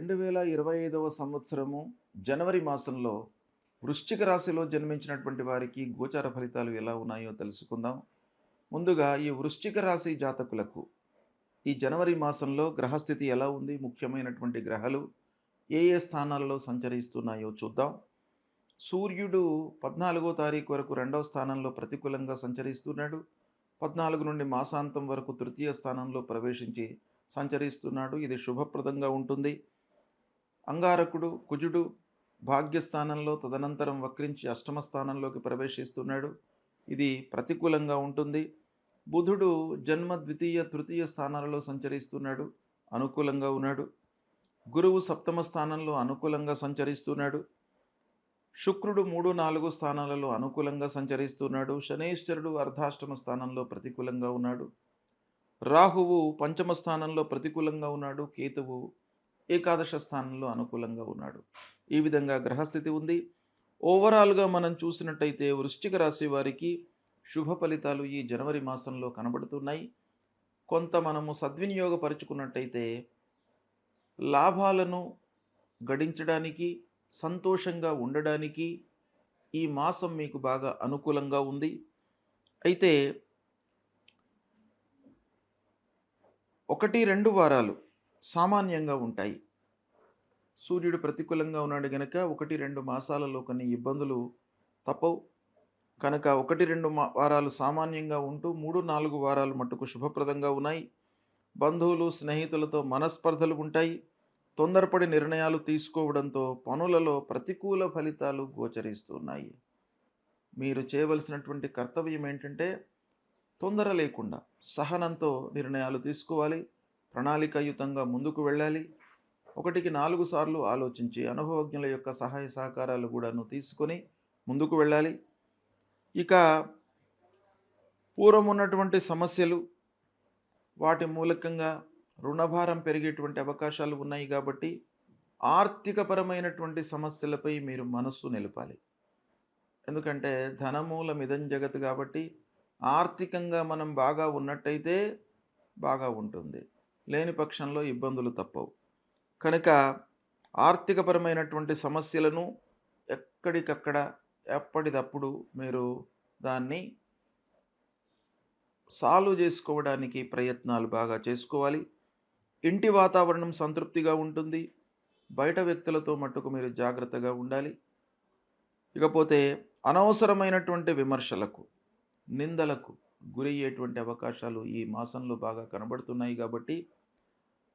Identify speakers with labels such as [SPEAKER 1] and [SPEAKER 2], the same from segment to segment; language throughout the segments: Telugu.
[SPEAKER 1] 2025 సంవత్సరము జనవరి మాసంలో వృశ్చిక రాశిలో జన్మించినటువంటి వారికి గోచార ఫలితాలు ఎలా ఉన్నాయో తెలుసుకుందాం. ముందుగా ఈ వృశ్చిక రాశి జాతకులకు ఈ జనవరి మాసంలో గ్రహస్థితి ఎలా ఉంది, ముఖ్యమైనటువంటి గ్రహాలు ఏ ఏ స్థానాలలో సంచరిస్తున్నాయో చూద్దాం. సూర్యుడు 14వ తారీఖు వరకు 2వ స్థానంలో ప్రతికూలంగా సంచరిస్తున్నాడు. 14 నుండి మాసాంతం వరకు తృతీయ స్థానంలో ప్రవేశించి సంచరిస్తున్నాడు. ఇది శుభప్రదంగా ఉంటుంది. అంగారకుడు కుజుడు భాగ్యస్థానంలో తదనంతరం వక్రించి అష్టమ స్థానంలోకి ప్రవేశిస్తున్నాడు. ఇది ప్రతికూలంగా ఉంటుంది. బుధుడు జన్మ ద్వితీయ తృతీయ స్థానాలలో సంచరిస్తున్నాడు, అనుకూలంగా ఉన్నాడు. గురువు సప్తమ స్థానంలో అనుకూలంగా సంచరిస్తున్నాడు. శుక్రుడు 3, 4 స్థానాలలో అనుకూలంగా సంచరిస్తున్నాడు. శనైశ్వరుడు అర్ధాష్టమ స్థానంలో ప్రతికూలంగా ఉన్నాడు. రాహువు పంచమ స్థానంలో ప్రతికూలంగా ఉన్నాడు. కేతువు ఏకాదశ స్థానంలో అనుకూలంగా ఉన్నాడు. ఈ విధంగా గ్రహస్థితి ఉంది. ఓవరాల్గా మనం చూసినట్టయితే వృశ్చిక రాశి వారికి శుభ ఫలితాలు ఈ జనవరి మాసంలో కనబడుతున్నాయి. కొంత మనము సద్వినియోగపరుచుకున్నట్టయితే లాభాలను గడించడానికి, సంతోషంగా ఉండడానికి ఈ మాసం మీకు బాగా అనుకూలంగా ఉంది. అయితే 1-2 వారాలు సామాన్యంగా ఉంటాయి. సూర్యుడు ప్రతికూలంగా ఉన్నాడు గనక 1-2 మాసాలలో కొన్ని ఇబ్బందులు తప్పవు. కనుక 1-2 వారాలు సామాన్యంగా ఉంటూ 3-4 వారాలు మట్టుకు శుభప్రదంగా ఉన్నాయి. బంధువులు స్నేహితులతో మనస్పర్ధలు ఉంటాయి. తొందరపడి నిర్ణయాలు తీసుకోవడంతో పనులలో ప్రతికూల ఫలితాలు గోచరిస్తున్నాయి. మీరు చేయవలసినటువంటి కర్తవ్యం ఏంటంటే తొందర లేకుండా సహనంతో నిర్ణయాలు తీసుకోవాలి. ప్రణాళికాయుతంగా ముందుకు వెళ్ళాలి. 1-4 సార్లు ఆలోచించి అనుభవజ్ఞుల యొక్క సహాయ సహకారాలు కూడాను తీసుకొని ముందుకు వెళ్ళాలి. ఇక పూర్వం ఉన్నటువంటి సమస్యలు, వాటి మూలకంగా రుణభారం పెరిగేటువంటి అవకాశాలు ఉన్నాయి కాబట్టి ఆర్థికపరమైనటువంటి సమస్యలపై మీరు మనస్సు నిలపాలి. ఎందుకంటే ధనమూలమిదం జగత్ కాబట్టి ఆర్థికంగా మనం బాగా ఉన్నట్టయితే బాగా ఉంటుంది, లేని పక్షంలో ఇబ్బందులు తప్పవు. కనుక ఆర్థికపరమైనటువంటి సమస్యలను ఎక్కడికక్కడ ఎప్పటికప్పుడు మీరు దాన్ని సాల్వ్ చేసుకోవడానికి ప్రయత్నాలు బాగా చేసుకోవాలి. ఇంటి వాతావరణం సంతృప్తిగా ఉంటుంది. బయట వ్యక్తులతో మట్టుకు మీరు జాగ్రత్తగా ఉండాలి. ఇకపోతే అనవసరమైనటువంటి విమర్శలకు, నిందలకు గురయ్యేటువంటి అవకాశాలు ఈ మాసంలో బాగా కనబడుతున్నాయి కాబట్టి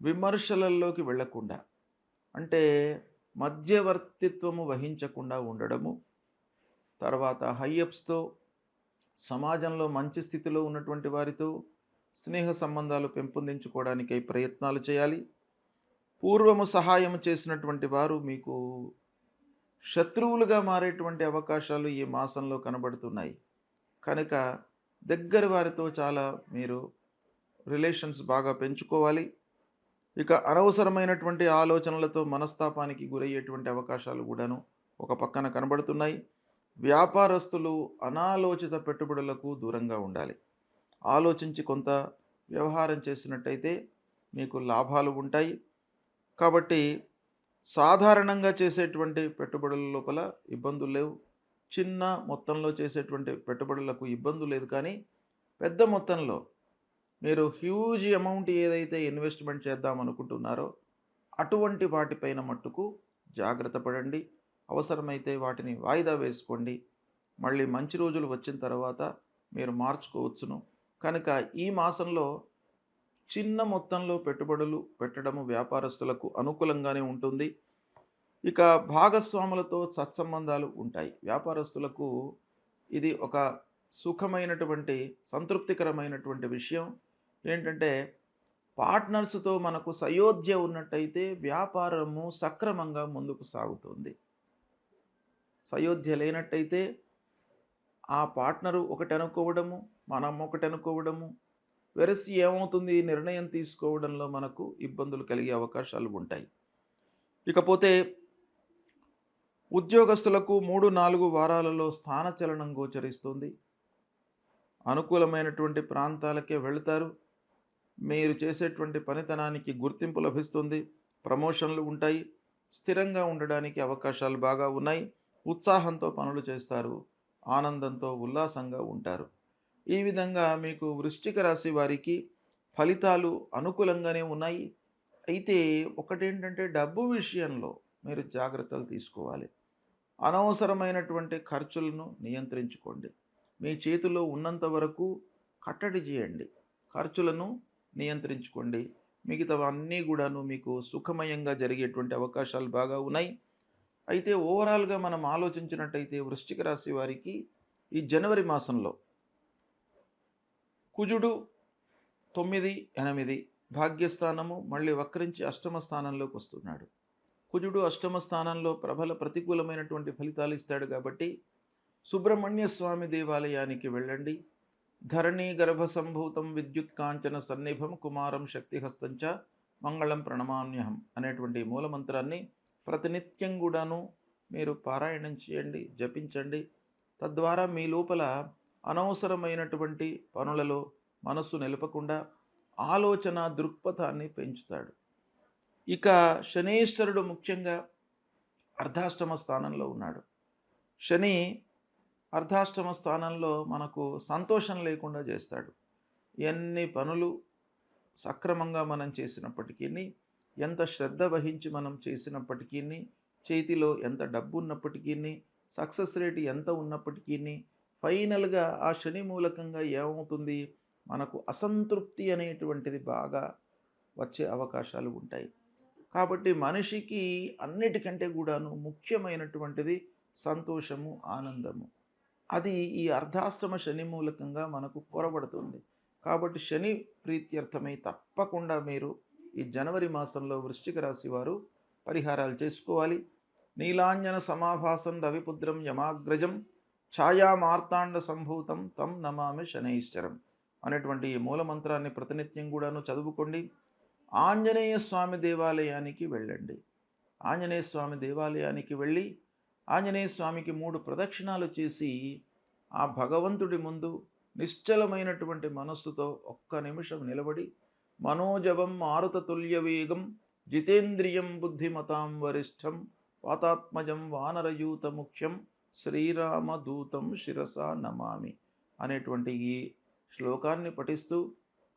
[SPEAKER 1] విమర్శలలోకి వెళ్లకుండా, అంటే మధ్యవర్తిత్వము వహించకుండా ఉండడము, తర్వాత హైయప్స్తో, సమాజంలో మంచి స్థితిలో ఉన్నటువంటి వారితో స్నేహ సంబంధాలు పెంపొందించుకోవడానికై ప్రయత్నాలు చేయాలి. పూర్వము సహాయం చేసినటువంటి వారు మీకు శత్రువులుగా మారేటువంటి అవకాశాలు ఈ మాసంలో కనబడుతున్నాయి. కనుక దగ్గర వారితో చాలా మీరు రిలేషన్స్ బాగా పెంచుకోవాలి. ఇక అనవసరమైనటువంటి ఆలోచనలతో మనస్తాపానికి గురయ్యేటువంటి అవకాశాలు కూడాను ఒక పక్కన కనబడుతున్నాయి. వ్యాపారస్తులు అనాలోచిత పెట్టుబడులకు దూరంగా ఉండాలి. ఆలోచించి కొంత వ్యవహారం చేసినట్టయితే మీకు లాభాలు ఉంటాయి. కాబట్టి సాధారణంగా చేసేటువంటి పెట్టుబడుల లోపల ఇబ్బందులు లేవు. చిన్న మొత్తంలో చేసేటువంటి పెట్టుబడులకు ఇబ్బంది లేదు. కానీ పెద్ద మొత్తంలో మీరు హ్యూజ్ అమౌంట్ ఏదైతే ఇన్వెస్ట్మెంట్ చేద్దాం అనుకుంటున్నారో అటువంటి వాటిపైన మట్టుకు జాగ్రత్త పడండి. అవసరమైతే వాటిని వాయిదా వేసుకోండి. మళ్ళీ మంచి రోజులు వచ్చిన తర్వాత మీరు మార్చుకోవచ్చును. కనుక ఈ మాసంలో చిన్న మొత్తంలో పెట్టుబడులు పెట్టడము వ్యాపారస్తులకు అనుకూలంగానే ఉంటుంది. ఇక భాగస్వాములతో సత్సంబంధాలు ఉంటాయి. వ్యాపారస్తులకు ఇది ఒక సుఖమైనటువంటి, సంతృప్తికరమైనటువంటి విషయం. ఏంటంటే పార్ట్నర్స్తో మనకు సయోధ్య ఉన్నట్టయితే వ్యాపారము సక్రమంగా ముందుకు సాగుతుంది. సయోధ్య లేనట్టయితే ఆ పార్ట్నరు ఒకటి అనుకోవడము, మనం ఒకటి అనుకోవడము, వెరసి ఏమవుతుంది, నిర్ణయం తీసుకోవడంలో మనకు ఇబ్బందులు కలిగే అవకాశాలు ఉంటాయి. ఇకపోతే ఉద్యోగస్తులకు 3-4 వారాలలో స్థానచలనం గోచరిస్తుంది. అనుకూలమైనటువంటి ప్రాంతాలకే వెళతారు. మీరు చేసేటువంటి పనితనానికి గుర్తింపు లభిస్తుంది. ప్రమోషన్లు ఉంటాయి. స్థిరంగా ఉండడానికి అవకాశాలు బాగా ఉన్నాయి. ఉత్సాహంతో పనులు చేస్తారు. ఆనందంతో, ఉల్లాసంగా ఉంటారు. ఈ విధంగా మీకు వృశ్చిక రాశి వారికి ఫలితాలు అనుకూలంగానే ఉన్నాయి. అయితే ఒకటేంటంటే డబ్బు విషయంలో మీరు జాగ్రత్తలు తీసుకోవాలి. అనవసరమైనటువంటి ఖర్చులను నియంత్రించుకోండి. మీ చేతిలో ఉన్నంత వరకు కట్టడి చేయండి. ఖర్చులను నియంత్రించుకోండి. మిగతావన్నీ గూడాను మీకు సుఖమయంగా జరిగేటువంటి అవకాశాలు బాగా ఉన్నాయి. అయితే ఓవరాల్‌గా మనం ఆలోచించినట్టయితే వృశ్చిక రాశి వారికి ఈ జనవరి మాసంలో కుజుడు 9, 8 భాగ్యస్థానము మళ్ళీ వక్రించి అష్టమ స్థానంలోకొస్తున్నాడు. కుజుడు అష్టమ స్థానంలో ప్రబల ప్రతికూలమైనటువంటి ఫలితాలు ఇస్తాడు కాబట్టి సుబ్రహ్మణ్య స్వామి దేవాలయానికి వెళ్ళండి. ధరణీ గర్భ సంభూతం విద్యుత్ కాంచన సన్నిభం కుమారం శక్తిహస్తంచ మంగళం ప్రణమామ్యహం అనేటువంటి మూలమంత్రాన్ని ప్రతినిత్యం కూడాను మీరు పారాయణం చేయండి, జపించండి. తద్వారా మీ లోపల అనవసరమైనటువంటి పనులలో మనస్సు నిలపకుండా ఆలోచన దృక్పథాన్ని పెంచుతాడు. ఇక శనీశ్వరుడు ముఖ్యంగా అర్ధాష్టమ స్థానంలో ఉన్నాడు. శని అర్ధాష్టమ స్థానంలో మనకు సంతోషం లేకుండా చేస్తాడు. ఎన్ని పనులు సక్రమంగా మనం చేసినప్పటికీ, ఎంత శ్రద్ధ వహించి మనం చేసినప్పటికీ, చేతిలో ఎంత డబ్బు ఉన్నప్పటికీ, సక్సెస్ రేట్ ఎంత ఉన్నప్పటికీ, ఫైనల్గా ఆ శని మూలకంగా ఏమవుతుంది, మనకు అసంతృప్తి అనేటువంటిది బాగా వచ్చే అవకాశాలు ఉంటాయి. కాబట్టి మనిషికి అన్నిటికంటే కూడాను ముఖ్యమైనటువంటిది సంతోషము, ఆనందము. అది ఈ అర్ధాష్టమ శని మూలకంగా మనకు కొరబడుతుంది. కాబట్టి శని ప్రీత్యర్థమై తప్పకుండా మీరు ఈ జనవరి మాసంలో వృశ్చిక రాశి వారు పరిహారాలు చేసుకోవాలి. నీలాంజన సమాభాసం రవిపుత్రం యమాగ్రజం ఛాయా మార్తాండ సంభూతం తం నమామి శనైశ్చరం అనేటువంటి ఈ మూలమంత్రాన్ని ప్రతినిత్యం కూడాను చదువుకోండి. ఆంజనేయ స్వామి దేవాలయానికి వెళ్ళండి. ఆంజనేయ స్వామి దేవాలయానికి వెళ్ళి ఆంజనేయ స్వామికి 3 ప్రదక్షిణాలు చేసి ఆ భగవంతుడి ముందు నిశ్చలమైనటువంటి మనస్సుతో ఒక్క నిమిషం నిలబడి మనోజవం మారుతతుల్య వేగం జితేంద్రియం బుద్ధిమతాం వరిష్టం వాతాత్మజం వానరయూత ముఖ్యం శ్రీరామదూతం శిరసా నమామి అనేటువంటి ఈ శ్లోకాన్ని పఠిస్తూ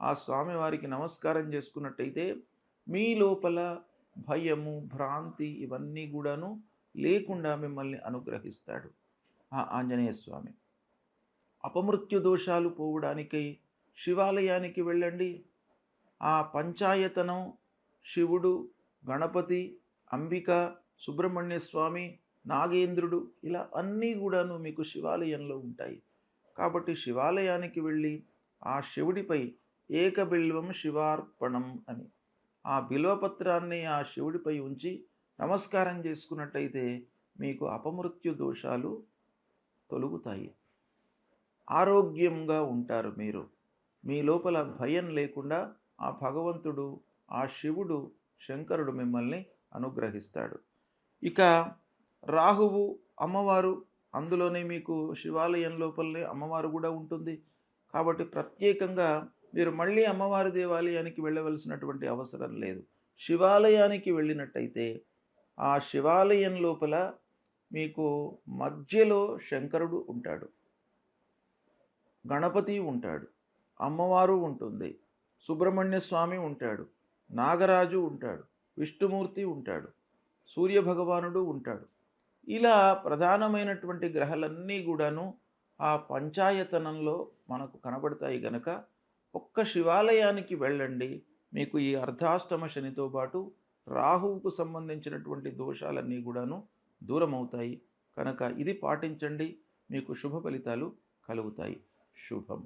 [SPEAKER 1] ఆ స్వామివారికి నమస్కారం చేసుకున్నట్టయితే మీ లోపల భయము, భ్రాంతి ఇవన్నీ కూడాను లేకుండా మిమ్మల్ని అనుగ్రహిస్తాడు ఆ ఆంజనేయ స్వామి. అపమృత్యు దోషాలు పోవడానికై శివాలయానికి వెళ్ళండి. ఆ పంచాయతనం శివుడు, గణపతి, అంబిక, సుబ్రహ్మణ్య స్వామి, నాగేంద్రుడు ఇలా అన్నీ కూడాను మీకు శివాలయంలో ఉంటాయి. కాబట్టి శివాలయానికి వెళ్ళి ఆ శివుడిపై ఏకబిల్వం శివార్పణం అని ఆ బిల్వపత్రాన్ని ఆ శివుడిపై ఉంచి నమస్కారం చేసుకున్నట్టయితే మీకు అపమృత్యు దోషాలు తొలగుతాయి. ఆరోగ్యంగా ఉంటారు మీరు. మీ లోపల భయం లేకుండా ఆ భగవంతుడు, ఆ శివుడు, శంకరుడు మిమ్మల్ని అనుగ్రహిస్తాడు. ఇక రాహువు అమ్మవారు, అందులోనే మీకు శివాలయం లోపలనే అమ్మవారు కూడా ఉంటుంది. కాబట్టి ప్రత్యేకంగా మీరు మళ్ళీ అమ్మవారి దేవాలయానికి వెళ్ళవలసినటువంటి అవసరం లేదు. శివాలయానికి వెళ్ళినట్టయితే ఆ శివాలయం లోపల మీకు మధ్యలో శంకరుడు ఉంటాడు, గణపతి ఉంటాడు, అమ్మవారు ఉంటుంది, సుబ్రహ్మణ్య స్వామి ఉంటాడు, నాగరాజు ఉంటాడు, విష్ణుమూర్తి ఉంటాడు, సూర్యభగవానుడు ఉంటాడు. ఇలా ప్రధానమైనటువంటి గ్రహాలన్నీ కూడాను ఆ పంచాయతనంలో మనకు కనబడతాయి గనక ఒక్క శివాలయానికి వెళ్ళండి. మీకు ఈ అర్ధాష్టమ శనితో పాటు రాహువుకు సంబంధించినటువంటి దోషాలన్నీ కూడాను దూరమవుతాయి. కనుక ఇది పాటించండి, మీకు శుభ ఫలితాలు కలుగుతాయి. శుభం.